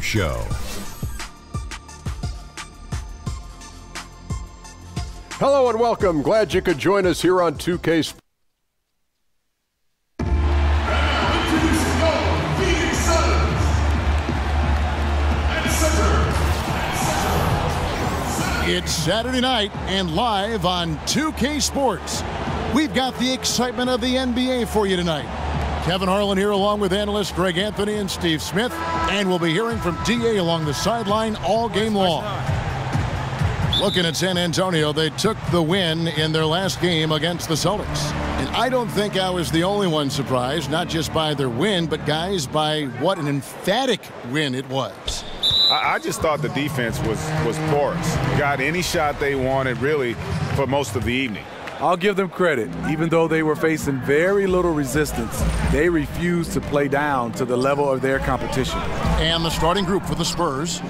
Show. Hello and welcome. Glad you could join us here on 2K Sports. It's Saturday night and live on 2K Sports. We've got the excitement of the NBA for you tonight. Kevin Harlan here along with analysts Greg Anthony and Steve Smith. And we'll be hearing from D.A. along the sideline all game long. Looking at San Antonio, they took the win in their last game against the Celtics. And I don't think I was the only one surprised, not just by their win, but guys, by what an emphatic win it was. I just thought the defense was porous. Got any shot they wanted, really, for most of the evening. I'll give them credit. Even though they were facing very little resistance, they refused to play down to the level of their competition. And the starting group for the Spurs,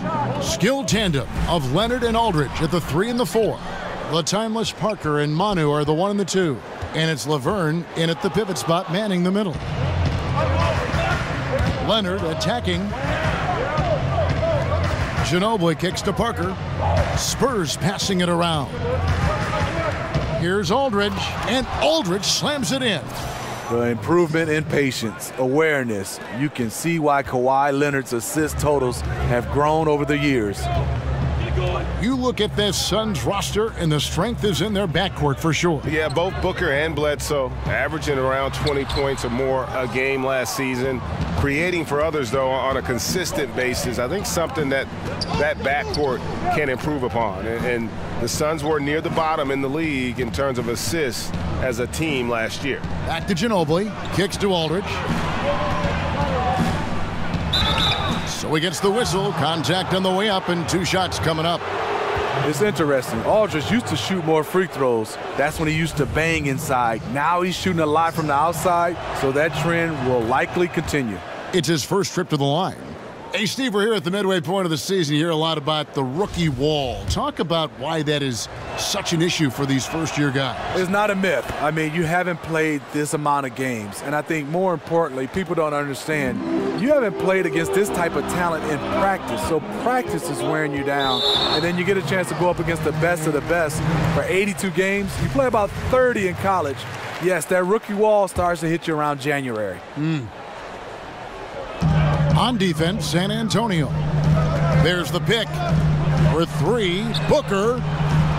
skilled tandem of Leonard and Aldridge at the 3 and the 4. The timeless Parker and Manu are the 1 and the 2. And it's Laverne in at the pivot spot, manning the middle. Leonard attacking. Ginobili kicks to Parker. Spurs passing it around. Here's Aldridge, and Aldridge slams it in. The improvement in patience, awareness. You can see why Kawhi Leonard's assist totals have grown over the years. You look at this Suns roster, and the strength is in their backcourt for sure. Yeah, both Booker and Bledsoe averaging around 20 points or more a game last season. Creating for others, though, on a consistent basis. I think something that backcourt can improve upon. And the Suns were near the bottom in the league in terms of assists as a team last year. Back to Ginobili. Kicks to Aldridge. So he gets the whistle. Contact on the way up, and 2 shots coming up. It's interesting. Aldridge used to shoot more free throws. That's when he used to bang inside. Now he's shooting a lot from the outside, so that trend will likely continue. It's his first trip to the line. Hey, Steve, we're here at the midway point of the season. You hear a lot about the rookie wall. Talk about why that is such an issue for these first-year guys. It's not a myth. I mean, you haven't played this amount of games. And I think more importantly, people don't understand, you haven't played against this type of talent in practice. So practice is wearing you down. And then you get a chance to go up against the best of the best for 82 games. You play about 30 in college. Yes, that rookie wall starts to hit you around January. On defense, San Antonio. There's the pick for 3. Booker.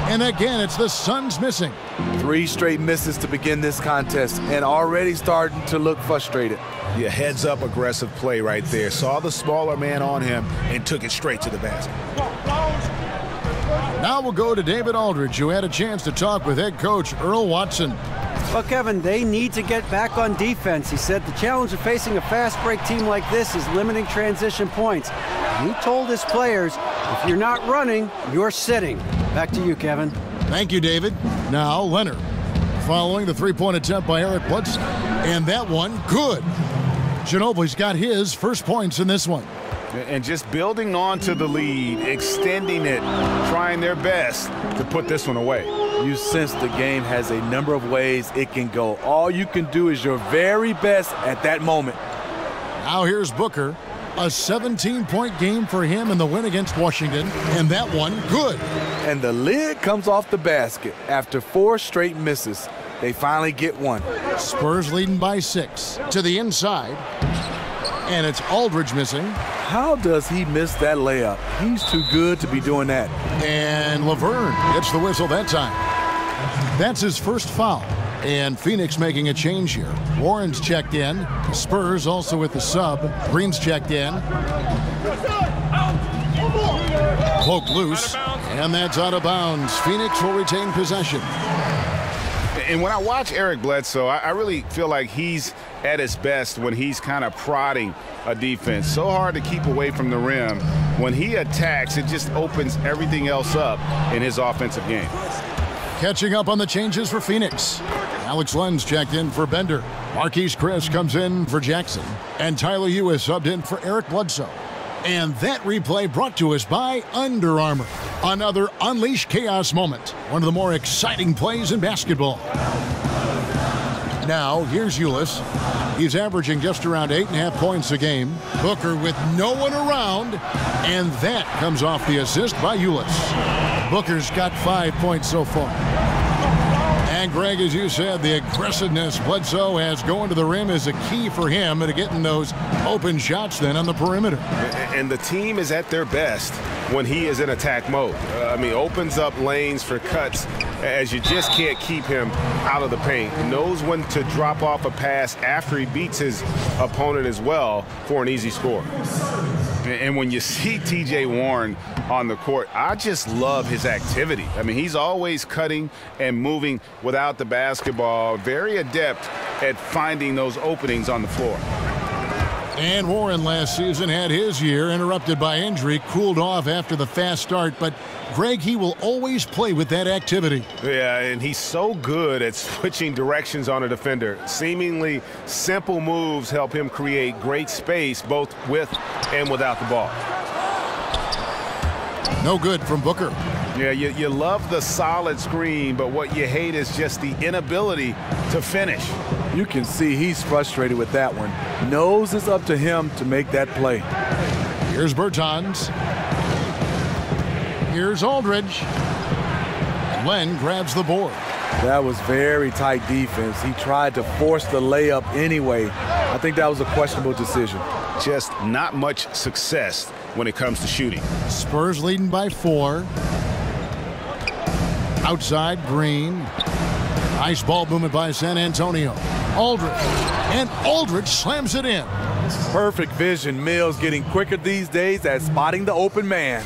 And again, it's the Suns missing. 3 straight misses to begin this contest and already starting to look frustrated. Yeah, heads-up aggressive play right there. Saw the smaller man on him and took it straight to the basket. Now we'll go to David Aldridge, who had a chance to talk with head coach Earl Watson. Well, Kevin, they need to get back on defense. He said the challenge of facing a fast-break team like this is limiting transition points. He told his players, if you're not running, you're sitting. Back to you, Kevin. Thank you, David. Now, Leonard, following the 3-point attempt by Eric Bledsoe. And that one, good. Ginobili's got his first points in this one. And just building on to the lead, extending it, trying their best to put this one away. You sense the game has a number of ways it can go. All you can do is your very best at that moment. Now here's Booker. A 17-point game for him in the win against Washington. And that one, good. And the lid comes off the basket after 4 straight misses. They finally get one. Spurs leading by 6. To the inside. And it's Aldridge missing. How does he miss that layup? He's too good to be doing that. And Laverne gets the whistle that time. That's his first foul. And Phoenix making a change here. Warren's checked in. Spurs also with the sub. Green's checked in. Poke loose. And that's out of bounds. Phoenix will retain possession. And when I watch Eric Bledsoe, I really feel like he's at his best when he's kind of prodding a defense. So hard to keep away from the rim. When he attacks, it just opens everything else up in his offensive game. Catching up on the changes for Phoenix. Alex Lenz checked in for Bender. Marquise Chris comes in for Jackson. And Tyler Uwais subbed in for Eric Bledsoe. And that replay brought to us by Under Armour. Another Unleash Chaos moment. One of the more exciting plays in basketball. Now, here's Uwais. He's averaging just around 8.5 points a game. Booker with no one around, and that comes off the assist by Ulis. Booker's got 5 points so far. And Greg, as you said, the aggressiveness Bledsoe has going to the rim is a key for him to getting those open shots then on the perimeter. And the team is at their best when he is in attack mode. Opens up lanes for cuts as you just can't keep him out of the paint. Knows when to drop off a pass after he beats his opponent as well for an easy score. And when you see T.J. Warren on the court, I just love his activity. He's always cutting and moving without the basketball. Very adept at finding those openings on the floor. And Warren last season had his year interrupted by injury, cooled off after the fast start. But, Greg, he will always play with that activity. Yeah, and he's so good at switching directions on a defender. Seemingly simple moves help him create great space both with and without the ball. No good from Booker. Yeah, you love the solid screen, but what you hate is just the inability to finish. You can see he's frustrated with that one. Knows it's up to him to make that play. Here's Bertans. Here's Aldridge. Len grabs the board. That was very tight defense. He tried to force the layup anyway. I think that was a questionable decision. Just not much success when it comes to shooting. Spurs leading by 4. Outside, Green. Nice ball movement by San Antonio. Aldridge. And Aldridge slams it in. Perfect vision. Mills getting quicker these days at spotting the open man.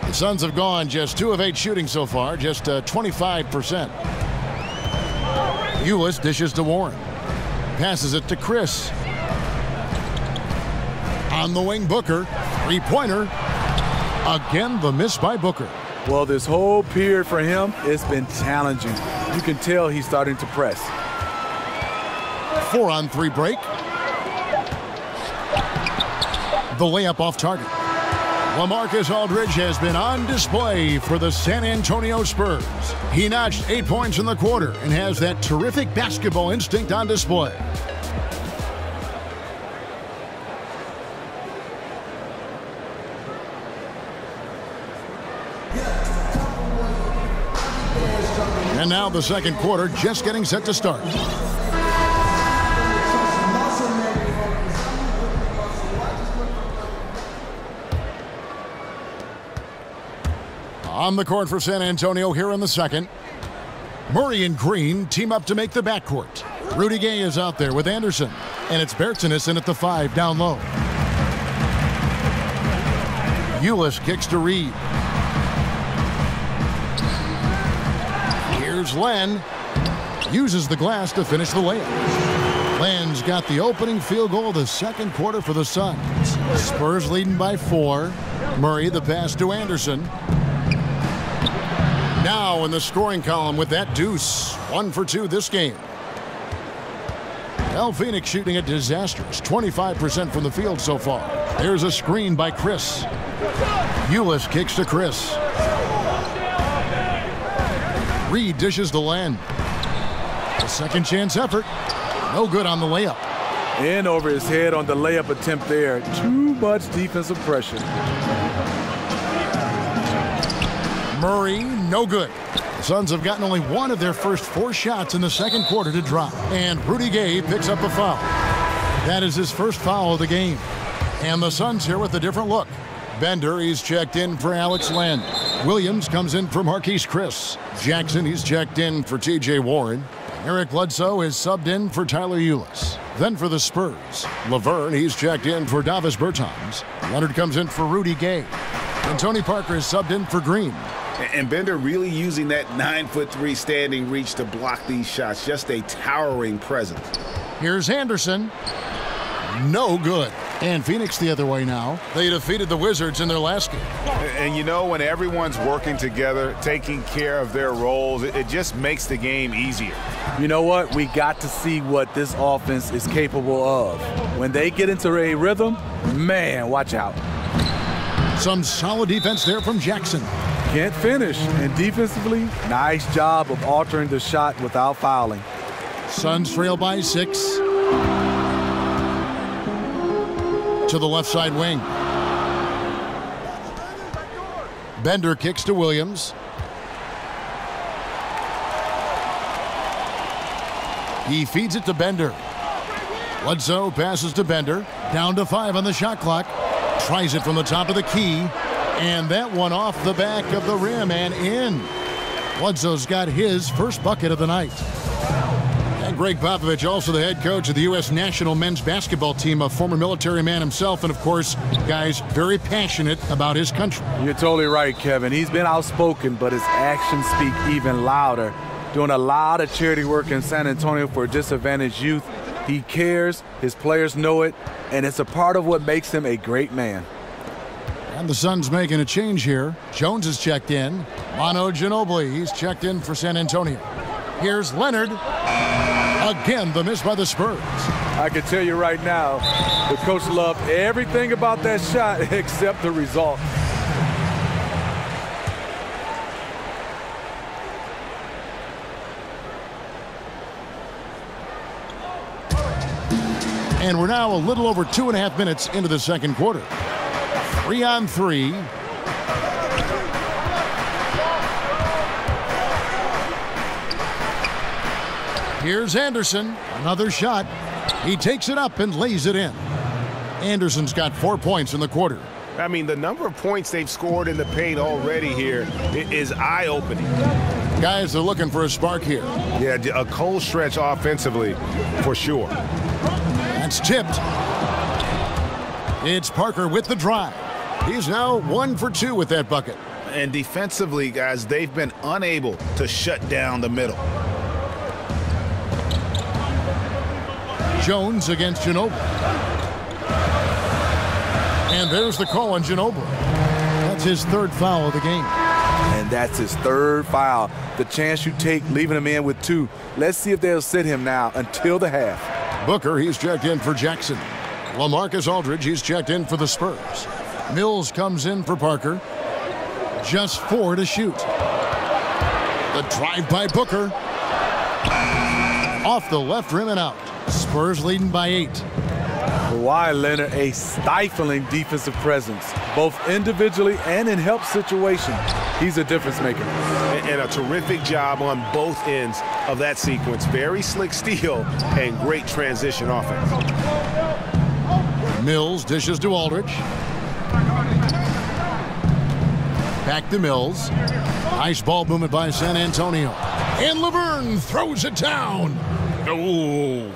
The Suns have gone just 2 of 8 shooting so far, just 25%. Ulis dishes to Warren. Passes it to Chris. On the wing, Booker. Three-pointer. Again, the miss by Booker. Well, this whole period for him, it's been challenging. You can tell he's starting to press. 4-on-3 break. The layup off target. LaMarcus Aldridge has been on display for the San Antonio Spurs. He notched 8 points in the quarter and has that terrific basketball instinct on display. And now the second quarter just getting set to start. On the court for San Antonio here in the second. Murray and Green team up to make the backcourt. Rudy Gay is out there with Anderson. And it's Bertans in at the 5 down low. Ulis kicks to Reed. Here's Len. Uses the glass to finish the layup. Len's got the opening field goal of the second quarter for the Suns. Spurs leading by 4. Murray the pass to Anderson. Now in the scoring column with that deuce. 1 for 2 this game. Well, Phoenix shooting a disastrous 25% from the field so far. There's a screen by Chris. Ulis kicks to Chris. Reed dishes to Len. A second chance effort. No good on the layup. In over his head on the layup attempt there. Too much defensive pressure. Murray, no good. The Suns have gotten only 1 of their first 4 shots in the second quarter to drop. And Rudy Gay picks up a foul. That is his first foul of the game. And the Suns here with a different look. Bender, he's checked in for Alex Len. Williams comes in for Marquise Chris. Jackson, he's checked in for T.J. Warren. Eric Bledsoe is subbed in for Tyler Ulis. Then for the Spurs, Laverne, he's checked in for Davis Bertans. Leonard comes in for Rudy Gay. And Tony Parker is subbed in for Green. And Bender really using that 9'3" standing reach to block these shots. Just a towering presence. Here's Anderson. No good. And Phoenix the other way now. They defeated the Wizards in their last game. And you know, when everyone's working together, taking care of their roles, it just makes the game easier. You know what? We got to see what this offense is capable of. When they get into a rhythm, man, watch out. Some solid defense there from Jackson. Can't finish. And defensively, nice job of altering the shot without fouling. Suns trail by 6. To the left side wing. Bender kicks to Williams. He feeds it to Bender. Bledsoe passes to Bender. Down to 5 on the shot clock. Tries it from the top of the key. And that one off the back of the rim and in. Bledsoe's got his first bucket of the night. And Greg Popovich, also the head coach of the U.S. national men's basketball team, a former military man himself, and of course, guys, very passionate about his country. You're totally right, Kevin. He's been outspoken, but his actions speak even louder. Doing a lot of charity work in San Antonio for disadvantaged youth. He cares, his players know it, and it's a part of what makes him a great man. And the Suns making a change here. Jones is checked in. Manu Ginobili, he's checked in for San Antonio. Here's Leonard. Again, the miss by the Spurs. I can tell you right now, the coach loved everything about that shot except the result. And we're now a little over 2.5 minutes into the second quarter. 3-on-3. Here's Anderson. Another shot. He takes it up and lays it in. Anderson's got 4 points in the quarter. I mean, the number of points they've scored in the paint already here is eye-opening. Guys are looking for a spark here. Yeah, a cold stretch offensively, for sure. That's tipped. It's Parker with the drive. He's now 1 for 2 with that bucket. And defensively, guys, they've been unable to shut down the middle. Jones against Ginobili. And there's the call on Ginobili. That's his 3rd foul of the game. And that's his 3rd foul. The chance you take leaving him in with 2. Let's see if they'll sit him now until the half. Booker, he's checked in for Jackson. LaMarcus Aldridge, he's checked in for the Spurs. Mills comes in for Parker. Just 4 to shoot. The drive by Booker. Off the left rim and out. Spurs leading by 8. Kawhi Leonard, a stifling defensive presence, both individually and in help situations. He's a difference maker. And a terrific job on both ends of that sequence. Very slick steal and great transition offense. Mills dishes to Aldridge. Back to Mills. Nice ball movement by San Antonio. And Laverne throws it down. Oh,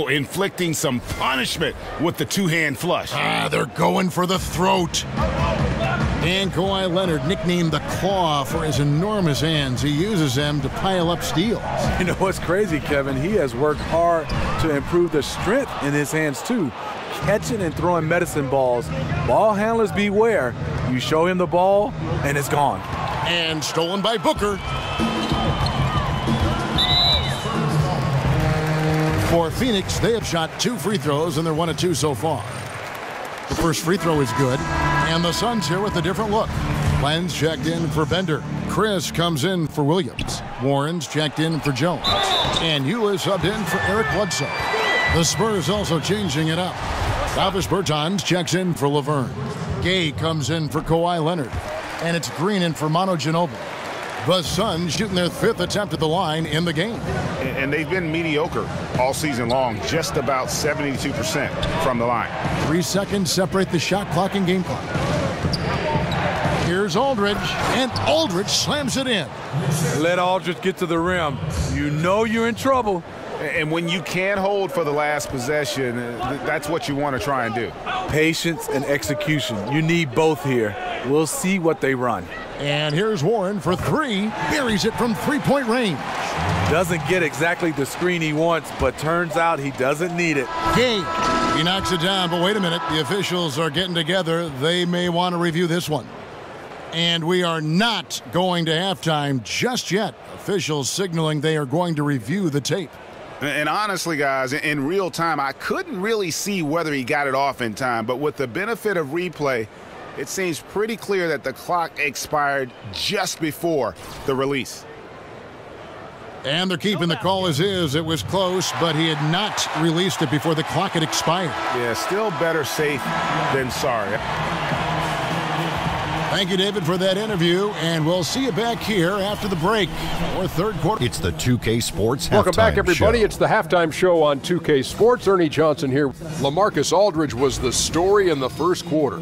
inflicting some punishment with the 2-hand flush. They're going for the throat. And Kawhi Leonard, nicknamed the Claw for his enormous hands. He uses them to pile up steals. You know what's crazy, Kevin? He has worked hard to improve the strength in his hands, too. Catching and throwing medicine balls. Ball handlers beware. You show him the ball, and it's gone. And stolen by Booker. For Phoenix, they have shot 2 free throws, and they're 1 of 2 so far. The first free throw is good, and the Suns here with a different look. Len's checked in for Bender. Chris comes in for Williams. Warren's checked in for Jones. And Eula subbed in for Eric Bledsoe. The Spurs also changing it up. Davis Bertans checks in for Laverne. Gay comes in for Kawhi Leonard. And it's Green in for Manu Ginobili. The Suns shooting their 5th attempt at the line in the game. And they've been mediocre all season long, just about 72% from the line. 3 seconds separate the shot clock and game clock. Here's Aldridge, and Aldridge slams it in. Let Aldridge get to the rim. You know you're in trouble. And when you can't hold for the last possession, that's what you want to try and do. Patience and execution. You need both here. We'll see what they run. And here's Warren for 3. Buries it from 3-point range. Doesn't get exactly the screen he wants, but turns out he doesn't need it. Gay, he knocks it down, but wait a minute. The officials are getting together. They may want to review this one. And we are not going to halftime just yet. Officials signaling they are going to review the tape. And honestly, guys, in real time, I couldn't really see whether he got it off in time. But with the benefit of replay, it seems pretty clear that the clock expired just before the release. And they're keeping the call as is. It was close, but he had not released it before the clock had expired. Yeah, still better safe than sorry. Thank you, David, for that interview, and we'll see you back here after the break for third quarter. It's the 2K Sports Welcome back, everybody. Show. It's the halftime show on 2K Sports. Ernie Johnson here. LaMarcus Aldridge was the story in the first quarter.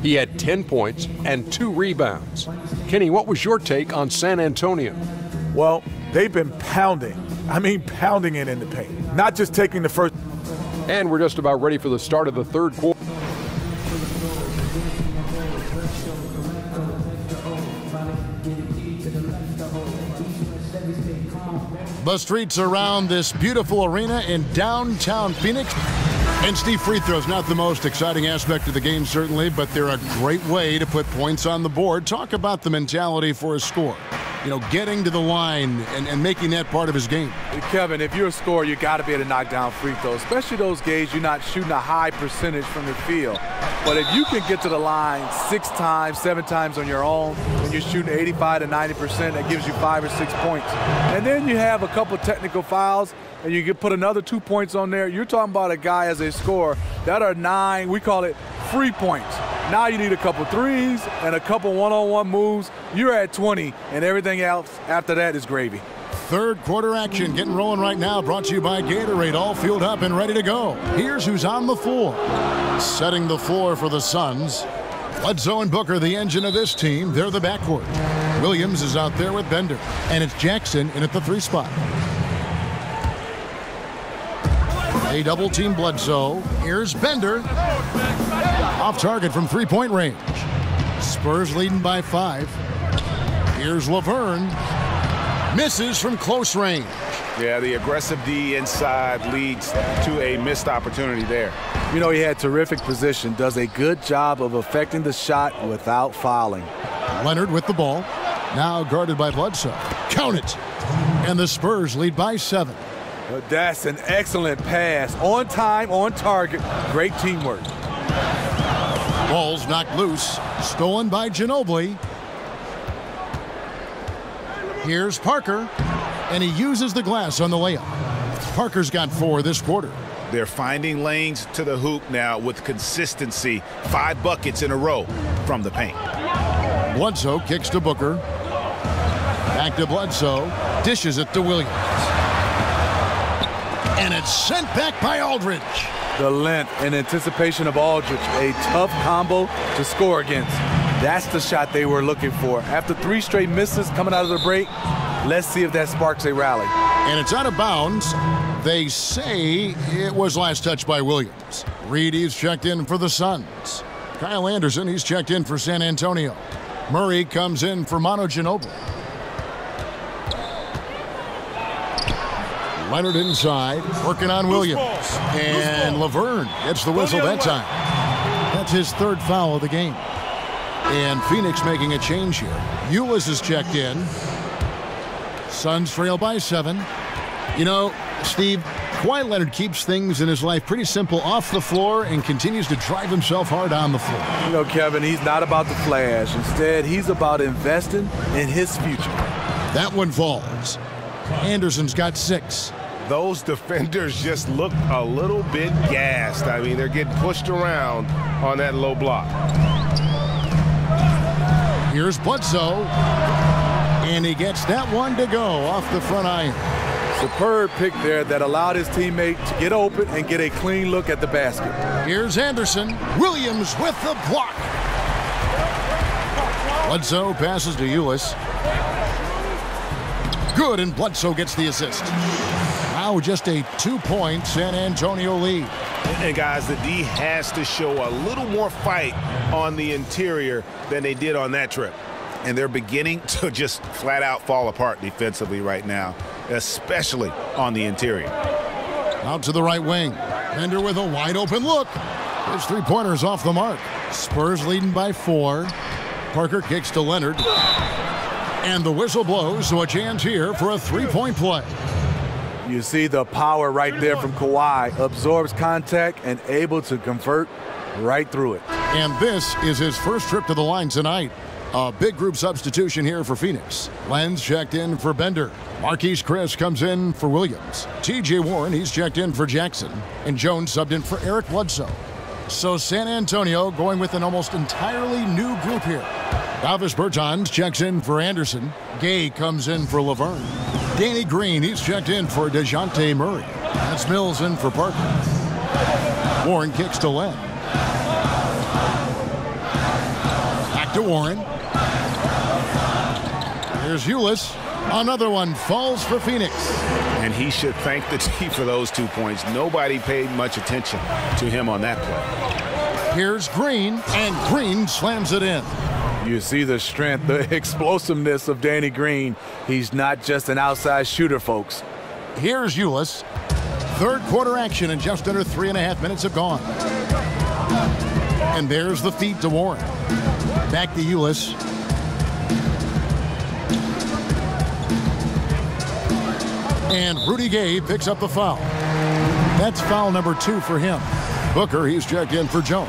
He had 10 points and 2 rebounds. Kenny, what was your take on San Antonio? Well, they've been pounding it in the paint, not just taking the first. And we're just about ready for the start of the third quarter. The streets around this beautiful arena in downtown Phoenix. And Steve, free throws, not the most exciting aspect of the game, certainly, but they're a great way to put points on the board. Talk about the mentality for a score. You know, getting to the line and making that part of his game. Kevin, if you're a scorer, you got to be able to knock down free throws, especially those games you're not shooting a high percentage from the field. But if you can get to the line 6 times, 7 times on your own, and you're shooting 85 to 90%, that gives you 5 or 6 points. And then you have a couple technical fouls, and you can put another 2 points on there. You're talking about a guy as a scorer that are 9, we call it free points. Now you need a couple threes and a couple one-on-one moves. You're at 20, and everything else after that is gravy. Third quarter action getting rolling right now, brought to you by Gatorade, all fueled up and ready to go. Here's who's on the floor. Setting the floor for the Suns. Bledsoe and Booker, the engine of this team. They're the backcourt. Williams is out there with Bender, and it's Jackson in at the 3 spot. They double team Bledsoe. Here's Bender. Off target from 3-point range. Spurs leading by 5. Here's Laverne. Misses from close range. Yeah, the aggressive D inside leads to a missed opportunity there. You know, he had terrific position, does a good job of affecting the shot without fouling. Leonard with the ball. Now guarded by Bledsoe. Count it. And the Spurs lead by 7. But that's an excellent pass. On time, on target. Great teamwork. Ball's knocked loose. Stolen by Ginobili. Here's Parker. And he uses the glass on the layup. Parker's got 4 this quarter. They're finding lanes to the hoop now with consistency. 5 buckets in a row from the paint. Bledsoe kicks to Booker. Back to Bledsoe. Dishes it to Williams. And it's sent back by Aldridge. The length and anticipation of Aldridge, a tough combo to score against. That's the shot they were looking for. After 3 straight misses coming out of the break, let's see if that sparks a rally. And it's out of bounds. They say it was last touched by Williams. Reedy's checked in for the Suns. Kyle Anderson, he's checked in for San Antonio. Murray comes in for Manu Ginobili. Leonard inside, working on Williams. And Laverne gets the whistle that time. That's his 3rd foul of the game. And Phoenix making a change here. Ulis is checked in. Suns trail by 7. You know, Steve, Kawhi Leonard keeps things in his life pretty simple off the floor and continues to drive himself hard on the floor. You know, Kevin, he's not about the flash. Instead, he's about investing in his future. That one falls. Anderson's got 6. Those defenders just look a little bit gassed. I mean, they're getting pushed around on that low block. Here's Bledsoe. And he gets that one to go off the front iron. Superb pick there that allowed his teammate to get open and get a clean look at the basket. Here's Anderson. Williams with the block. Bledsoe passes to Ulis. Good, and Bledsoe gets the assist. Now just a 2-point San Antonio lead. And guys, the D has to show a little more fight on the interior than they did on that trip. And they're beginning to just flat out fall apart defensively right now, especially on the interior. Out to the right wing. Bender with a wide open look. His 3-pointer's off the mark. Spurs leading by 4. Parker kicks to Leonard. And the whistle blows, so a chance here for a 3-point play. You see the power right there from Kawhi. Absorbs contact and able to convert right through it. And this is his first trip to the line tonight. A big group substitution here for Phoenix. Lenz checked in for Bender. Marquise Chris comes in for Williams. TJ Warren, he's checked in for Jackson. And Jones subbed in for Eric Bledsoe. So San Antonio going with an almost entirely new group here. Davis Bertans checks in for Anderson. Gay comes in for Laverne. Danny Green, he's checked in for DeJounte Murray. That's Mills in for Parker. Warren kicks to Len. Back to Warren. Here's Ulis. Another one falls for Phoenix. And he should thank the team for those 2 points. Nobody paid much attention to him on that play. Here's Green, and Green slams it in. You see the strength, the explosiveness of Danny Green. He's not just an outside shooter, folks. Here's Ulis. Third quarter action, and just under 3.5 minutes have gone. And there's the feed to Warren. Back to Ulis. And Rudy Gay picks up the foul. That's foul number 2 for him. Booker, he's checked in for Jones.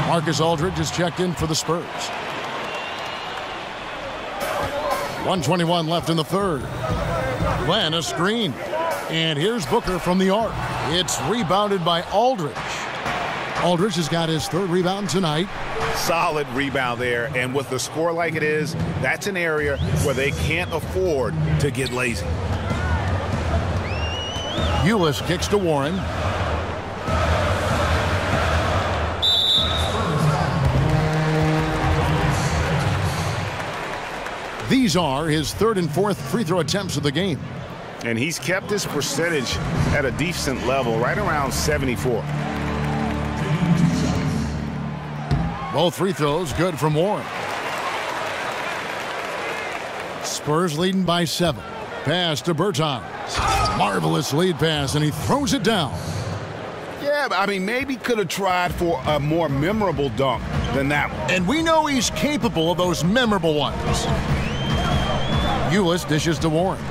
Marcus Aldridge is checked in for the Spurs. 1:21 left in the third. Len, a screen. And here's Booker from the arc. It's rebounded by Aldridge. Aldridge has got his third rebound tonight. Solid rebound there. And with the score like it is, that's an area where they can't afford to get lazy. Ulis kicks to Warren. These are his third and fourth free throw attempts of the game. And he's kept his percentage at a decent level, right around 74. Both free throws good from Warren. Spurs leading by 7. Pass to Bertans. Marvelous lead pass, and he throws it down. Yeah, I mean, maybe could have tried for a more memorable dunk than that one. And we know he's capable of those memorable ones. Ulis dishes to Warren.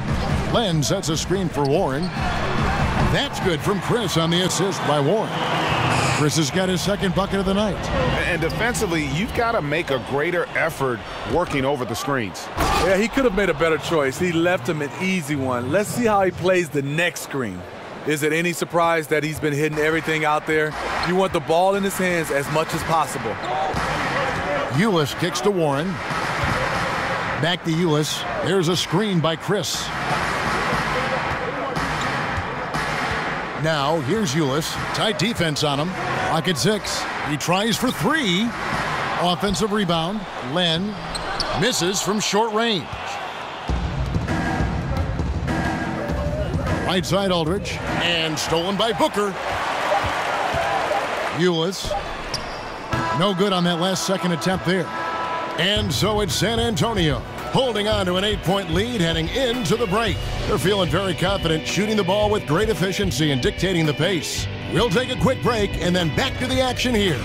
Len sets a screen for Warren. That's good from Chris on the assist by Warren. Chris has got his second bucket of the night. And defensively, you've got to make a greater effort working over the screens. Yeah, he could have made a better choice. He left him an easy one. Let's see how he plays the next screen. Is it any surprise that he's been hitting everything out there? You want the ball in his hands as much as possible. Ulis kicks to Warren. Back to Ulis. There's a screen by Chris. Now, here's Ulis. Tight defense on him. Pocket 6. He tries for 3. Offensive rebound. Len misses from short range. Right side Aldridge. And stolen by Booker. Ulis. No good on that last second attempt there. And so it's San Antonio holding on to an 8-point lead heading into the break. They're feeling very confident, shooting the ball with great efficiency and dictating the pace. We'll take a quick break and then back to the action here.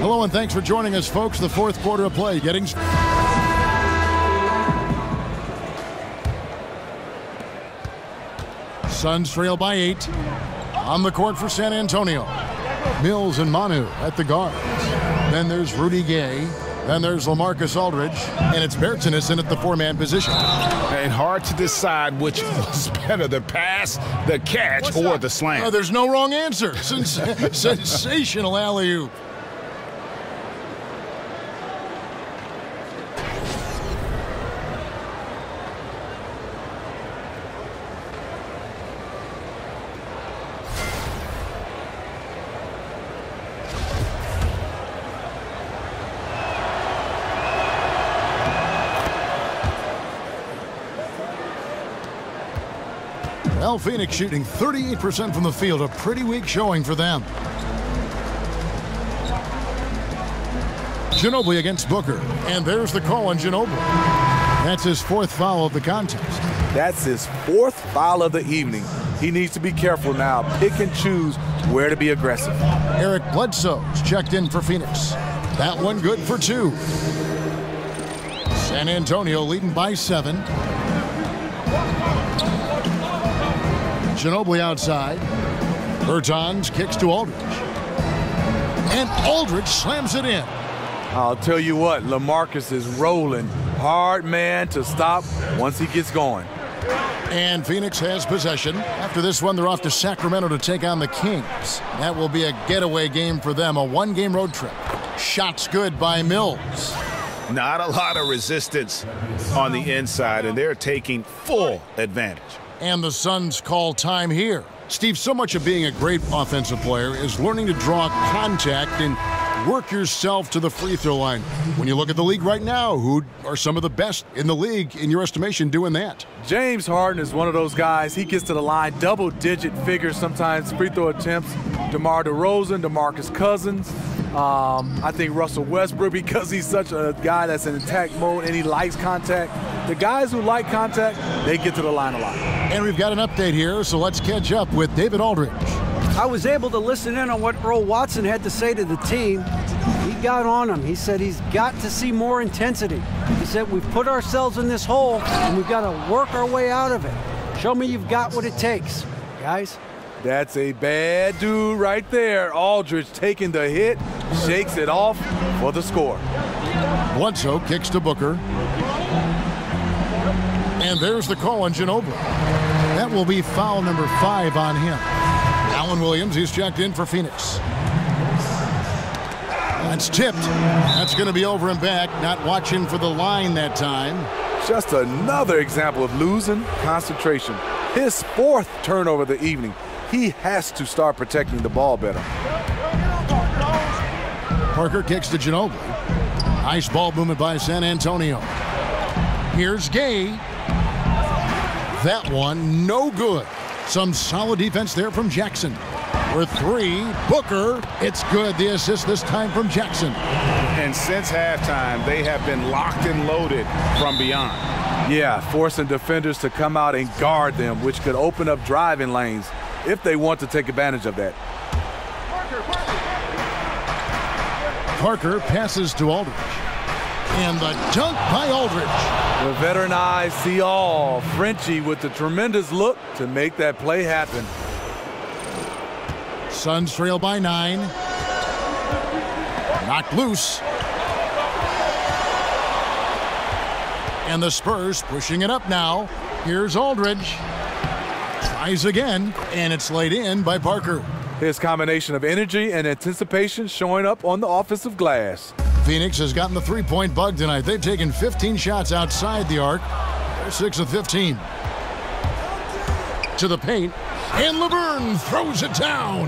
Hello and thanks for joining us, folks. The fourth quarter of play getting... Suns trail by 8. On the court for San Antonio. Mills and Manu at the guards. Then there's Rudy Gay. Then there's LaMarcus Aldridge. And it's Bertans in at the 4-man position. And hard to decide which was better, the pass, the catch, or the slam. There's no wrong answer. Sensational alley-oop. Well, Phoenix shooting 38% from the field, a pretty weak showing for them. Ginobili against Booker, and there's the call on Ginobili. That's his 4th foul of the contest. That's his 4th foul of the evening. He needs to be careful now. Pick and choose where to be aggressive. Eric Bledsoe's checked in for Phoenix. That one good for 2. San Antonio leading by 7. Ginobili outside. Bertans kicks to Aldridge. And Aldridge slams it in. I'll tell you what, LaMarcus is rolling. Hard man to stop once he gets going. And Phoenix has possession. After this one, they're off to Sacramento to take on the Kings. That will be a getaway game for them, a 1-game road trip. Shots good by Mills. Not a lot of resistance on the inside, and they're taking full advantage. And the Suns call time here. Steve, so much of being a great offensive player is learning to draw contact and work yourself to the free throw line. When you look at the league right now, who are some of the best in the league, in your estimation, doing that? James Harden is one of those guys. He gets to the line, double-digit figures sometimes, free throw attempts. DeMar DeRozan, DeMarcus Cousins. I think Russell Westbrook, because he's such a guy that's in attack mode and he likes contact. The guys who like contact, they get to the line a lot. And we've got an update here, so let's catch up with David Aldridge. I was able to listen in on what Earl Watson had to say to the team. He got on him. He said he's got to see more intensity. He said we've put ourselves in this hole and we've got to work our way out of it. Show me you've got what it takes, guys. That's a bad dude right there. Aldridge taking the hit, shakes it off for the score. Bledsoe kicks to Booker. And there's the call on Ginobili. That will be foul number 5 on him. Alan Williams, he's checked in for Phoenix. That's tipped. That's going to be over and back. Not watching for the line that time. Just another example of losing concentration. His 4th turnover of the evening. He has to start protecting the ball better. Parker kicks to Ginobili. Nice ball movement by San Antonio. Here's Gay. That one, no good. Some solid defense there from Jackson. For 3, Booker. It's good. The assist this time from Jackson. And since halftime, they have been locked and loaded from beyond. Yeah, forcing defenders to come out and guard them, which could open up driving lanes if they want to take advantage of that. Parker passes to Aldridge. And the dunk by Aldridge. The veteran eyes see all. Frenchie with the tremendous look to make that play happen. Suns trail by 9. Knocked loose. And the Spurs pushing it up now. Here's Aldridge. Tries again, and it's laid in by Parker. His combination of energy and anticipation showing up on the offensive glass. Phoenix has gotten the three-point bug tonight. They've taken 15 shots outside the arc. They're 6 of 15. To the paint, and Laverne throws it down.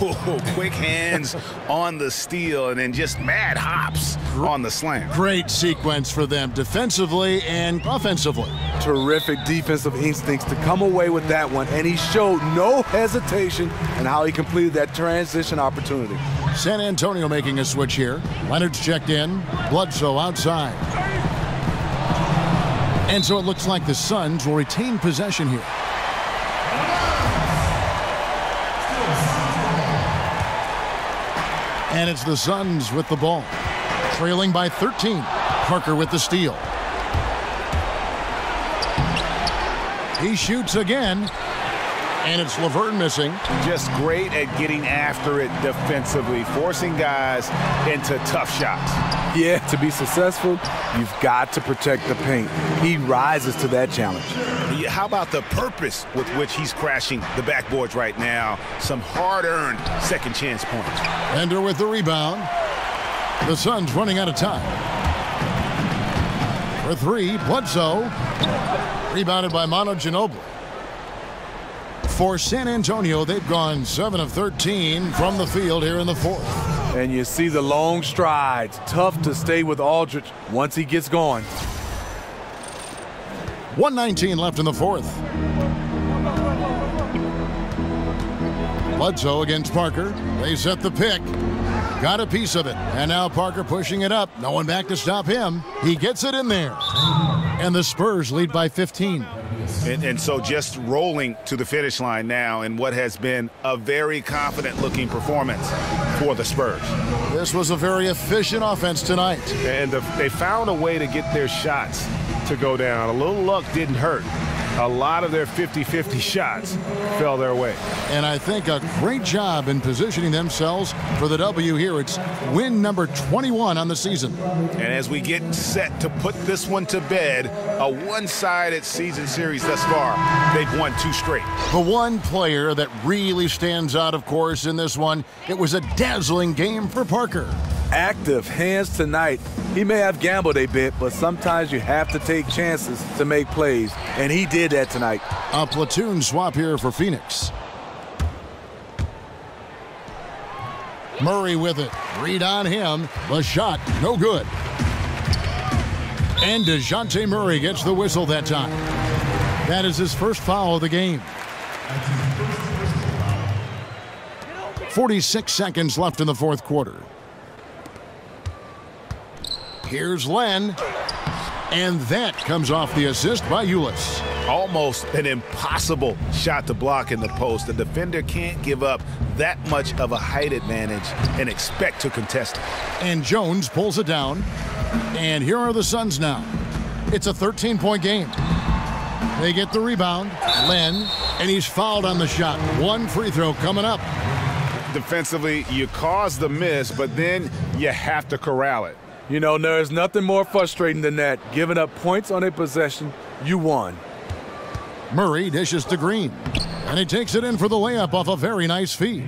Ooh, quick hands on the steal and then just mad hops on the slam. Great sequence for them defensively and offensively. Terrific defensive instincts to come away with that one, and he showed no hesitation in how he completed that transition opportunity. San Antonio making a switch here. Leonard's checked in. Bledsoe outside. And so it looks like the Suns will retain possession here. And it's the Suns with the ball. Trailing by 13. Parker with the steal. He shoots again. And it's Laverne missing. Just great at getting after it defensively, forcing guys into tough shots. Yeah, to be successful, you've got to protect the paint. He rises to that challenge. How about the purpose with which he's crashing the backboards right now? Some hard-earned second chance points. Ender with the rebound. The Suns running out of time. For 3, Bledsoe. Rebounded by Manu Ginobili. For San Antonio, they've gone 7 of 13 from the field here in the 4th. And you see the long strides. Tough to stay with Aldridge once he gets going. 1:19 left in the 4th. Bledsoe against Parker. They set the pick. Got a piece of it. And now Parker pushing it up. No one back to stop him. He gets it in there. And the Spurs lead by 15. And so just rolling to the finish line now in what has been a very confident-looking performance for the Spurs. This was a very efficient offense tonight. And they found a way to get their shots to go down. A little luck didn't hurt. A lot of their 50-50 shots fell their way. And I think a great job in positioning themselves for the W here. It's win number 21 on the season. And as we get set to put this one to bed, a one-sided season series thus far, they've won 2 straight. The one player that really stands out, of course, in this one, it was a dazzling game for Parker. Active hands tonight. He may have gambled a bit, but sometimes you have to take chances to make plays, and he did that tonight. A platoon swap here for Phoenix. Murray with it. Read on him. The shot, no good. And DeJounte Murray gets the whistle that time. That is his first foul of the game. 46 seconds left in the fourth quarter. Here's Len. And that comes off the assist by Ulis. Almost an impossible shot to block in the post. The defender can't give up that much of a height advantage and expect to contest it. And Jones pulls it down. And here are the Suns now. It's a 13-point game. They get the rebound. Len, and he's fouled on the shot. One free throw coming up. Defensively, you cause the miss, but then you have to corral it. You know, there's nothing more frustrating than that. Giving up points on a possession, you won. Murray dishes to Green. And he takes it in for the layup off a very nice feed.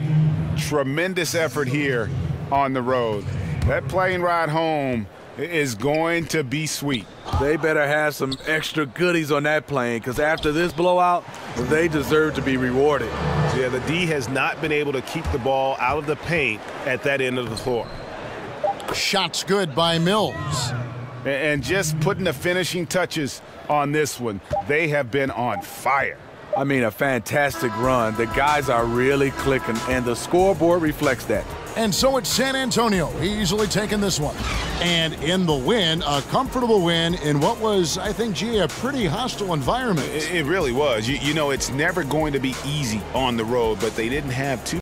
Tremendous effort here on the road. That plane ride home is going to be sweet. They better have some extra goodies on that plane, because after this blowout, they deserve to be rewarded. Yeah, the D has not been able to keep the ball out of the paint at that end of the floor. Shots good by Mills. And just putting the finishing touches on this one, they have been on fire. I mean, a fantastic run. The guys are really clicking, and the scoreboard reflects that. And so it's San Antonio easily taking this one. And in the win, a comfortable win in what was, I think, G, a pretty hostile environment. It really was. You know, it's never going to be easy on the road, but they didn't have too